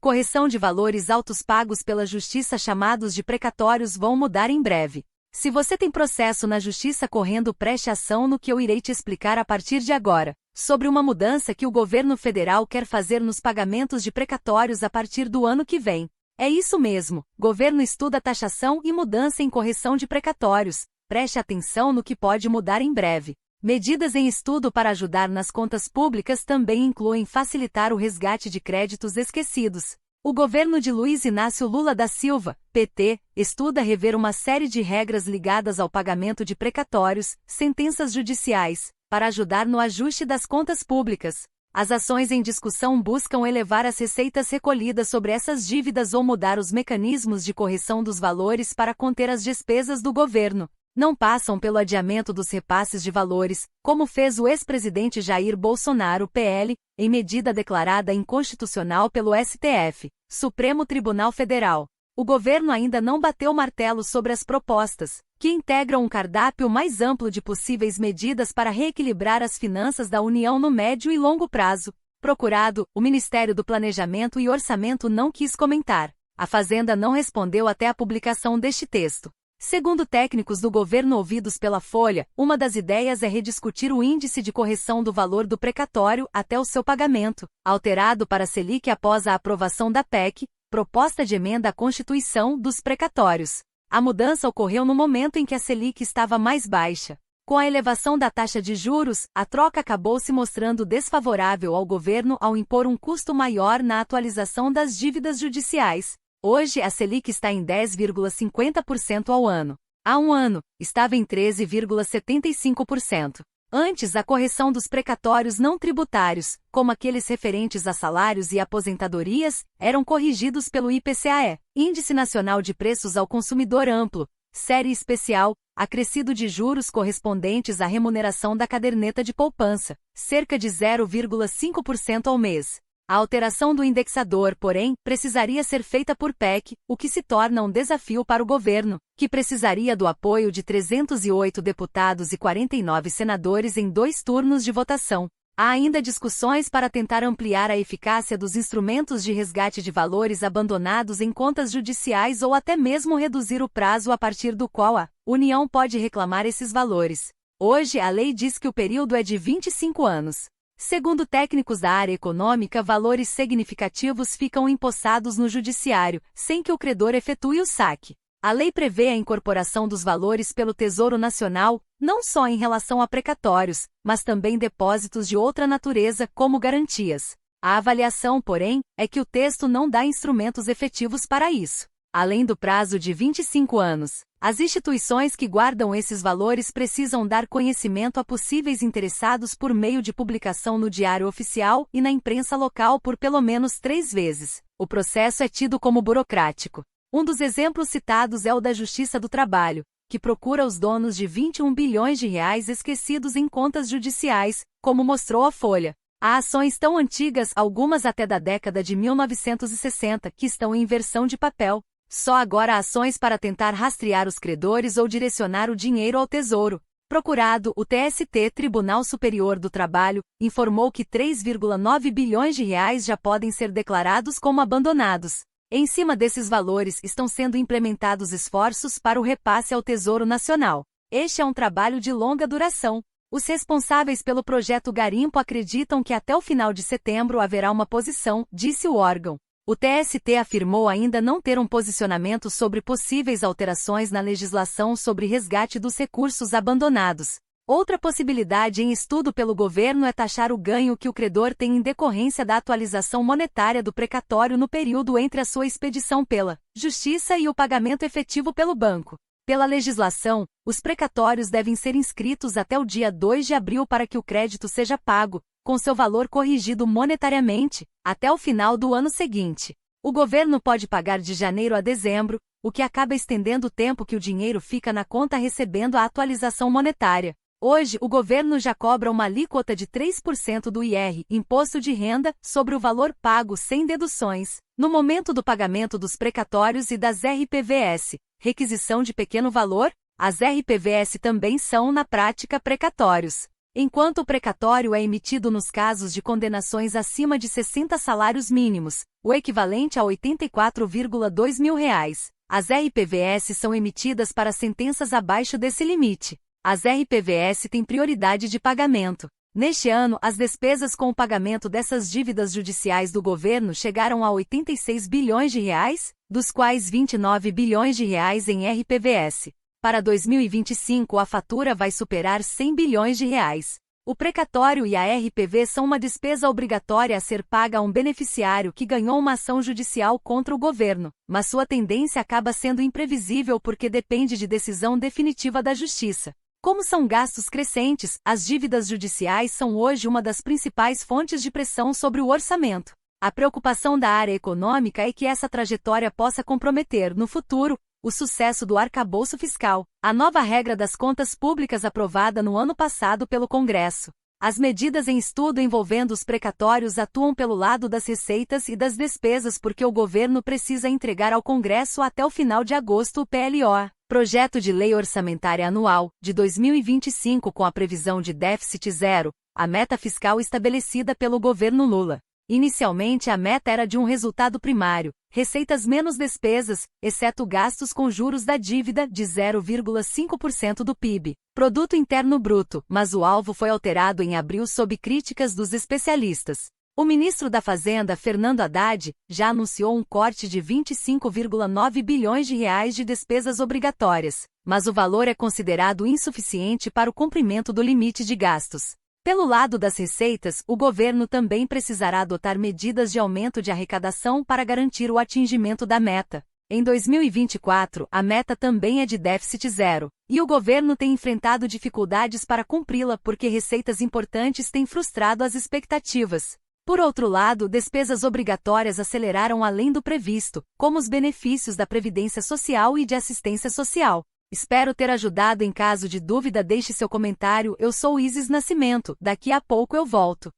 correção de valores altos pagos pela Justiça chamados de precatórios vão mudar em breve. Se você tem processo na Justiça correndo, preste atenção no que eu irei te explicar a partir de agora, sobre uma mudança que o governo federal quer fazer nos pagamentos de precatórios a partir do ano que vem. É isso mesmo, governo estuda taxação e mudança em correção de precatórios. Preste atenção no que pode mudar em breve. Medidas em estudo para ajudar nas contas públicas também incluem facilitar o resgate de créditos esquecidos. O governo de Luiz Inácio Lula da Silva, PT, estuda rever uma série de regras ligadas ao pagamento de precatórios, sentenças judiciais, para ajudar no ajuste das contas públicas. As ações em discussão buscam elevar as receitas recolhidas sobre essas dívidas ou mudar os mecanismos de correção dos valores para conter as despesas do governo. Não passam pelo adiamento dos repasses de valores, como fez o ex-presidente Jair Bolsonaro, PL, em medida declarada inconstitucional pelo STF, Supremo Tribunal Federal. O governo ainda não bateu o martelo sobre as propostas, que integram um cardápio mais amplo de possíveis medidas para reequilibrar as finanças da União no médio e longo prazo. Procurado, o Ministério do Planejamento e Orçamento não quis comentar. A Fazenda não respondeu até a publicação deste texto. Segundo técnicos do governo ouvidos pela Folha, uma das ideias é rediscutir o índice de correção do valor do precatório até o seu pagamento, alterado para a Selic após a aprovação da PEC, proposta de emenda à Constituição, dos precatórios. A mudança ocorreu no momento em que a Selic estava mais baixa. Com a elevação da taxa de juros, a troca acabou se mostrando desfavorável ao governo ao impor um custo maior na atualização das dívidas judiciais. Hoje a Selic está em 10,50% ao ano. Há um ano, estava em 13,75%. Antes, a correção dos precatórios não tributários, como aqueles referentes a salários e aposentadorias, eram corrigidos pelo IPCAE, Índice Nacional de Preços ao Consumidor Amplo, série especial, acrescido de juros correspondentes à remuneração da caderneta de poupança, cerca de 0,5% ao mês. A alteração do indexador, porém, precisaria ser feita por PEC, o que se torna um desafio para o governo, que precisaria do apoio de 308 deputados e 49 senadores em 2 turnos de votação. Há ainda discussões para tentar ampliar a eficácia dos instrumentos de resgate de valores abandonados em contas judiciais ou até mesmo reduzir o prazo a partir do qual a União pode reclamar esses valores. Hoje, a lei diz que o período é de 25 anos. Segundo técnicos da área econômica, valores significativos ficam empossados no judiciário, sem que o credor efetue o saque. A lei prevê a incorporação dos valores pelo Tesouro Nacional, não só em relação a precatórios, mas também depósitos de outra natureza, como garantias. A avaliação, porém, é que o texto não dá instrumentos efetivos para isso. Além do prazo de 25 anos, as instituições que guardam esses valores precisam dar conhecimento a possíveis interessados por meio de publicação no Diário Oficial e na imprensa local por pelo menos 3 vezes. O processo é tido como burocrático. Um dos exemplos citados é o da Justiça do Trabalho, que procura os donos de 21 bilhões de reais esquecidos em contas judiciais, como mostrou a Folha. Há ações tão antigas, algumas até da década de 1960, que estão em versão de papel. Só agora há ações para tentar rastrear os credores ou direcionar o dinheiro ao Tesouro. Procurado, o TST, Tribunal Superior do Trabalho, informou que 3,9 bilhões de reais já podem ser declarados como abandonados. Em cima desses valores estão sendo implementados esforços para o repasse ao Tesouro Nacional. Este é um trabalho de longa duração. Os responsáveis pelo projeto Garimpo acreditam que até o final de setembro haverá uma posição, disse o órgão. O TST afirmou ainda não ter um posicionamento sobre possíveis alterações na legislação sobre resgate dos recursos abandonados. Outra possibilidade em estudo pelo governo é taxar o ganho que o credor tem em decorrência da atualização monetária do precatório no período entre a sua expedição pela Justiça e o pagamento efetivo pelo banco. Pela legislação, os precatórios devem ser inscritos até o dia 2 de abril para que o crédito seja pago, com seu valor corrigido monetariamente, até o final do ano seguinte. O governo pode pagar de janeiro a dezembro, o que acaba estendendo o tempo que o dinheiro fica na conta recebendo a atualização monetária. Hoje, o governo já cobra uma alíquota de 3% do IR, Imposto de Renda, sobre o valor pago sem deduções, no momento do pagamento dos precatórios e das RPVS, requisição de pequeno valor. As RPVS também são, na prática, precatórios. enquanto o precatório é emitido nos casos de condenações acima de 60 salários mínimos, o equivalente a R$ 84,2 mil. As RPVS são emitidas para sentenças abaixo desse limite. As RPVS têm prioridade de pagamento. Neste ano, as despesas com o pagamento dessas dívidas judiciais do governo chegaram a R$ 86 bilhões, dos quais R$ 29 bilhões em RPVS. Para 2025, a fatura vai superar R$ 100 bilhões. O precatório e a RPV são uma despesa obrigatória a ser paga a um beneficiário que ganhou uma ação judicial contra o governo, mas sua tendência acaba sendo imprevisível porque depende de decisão definitiva da Justiça. Como são gastos crescentes, as dívidas judiciais são hoje uma das principais fontes de pressão sobre o orçamento. A preocupação da área econômica é que essa trajetória possa comprometer, no futuro, o sucesso do arcabouço fiscal, a nova regra das contas públicas aprovada no ano passado pelo Congresso. As medidas em estudo envolvendo os precatórios atuam pelo lado das receitas e das despesas porque o governo precisa entregar ao Congresso até o final de agosto o PLO, Projeto de Lei Orçamentária Anual, de 2025 com a previsão de déficit zero, a meta fiscal estabelecida pelo governo Lula. Inicialmente a meta era de um resultado primário, receitas menos despesas, exceto gastos com juros da dívida, de 0,5% do PIB, Produto Interno Bruto, mas o alvo foi alterado em abril sob críticas dos especialistas. O ministro da Fazenda, Fernando Haddad, já anunciou um corte de 25,9 bilhões de despesas obrigatórias, mas o valor é considerado insuficiente para o cumprimento do limite de gastos. Pelo lado das receitas, o governo também precisará adotar medidas de aumento de arrecadação para garantir o atingimento da meta. Em 2024, a meta também é de déficit zero, e o governo tem enfrentado dificuldades para cumpri-la porque receitas importantes têm frustrado as expectativas. Por outro lado, despesas obrigatórias aceleraram além do previsto, como os benefícios da Previdência Social e de assistência social. Espero ter ajudado. Em caso de dúvida, deixe seu comentário. Eu sou Isis Nascimento, daqui a pouco eu volto.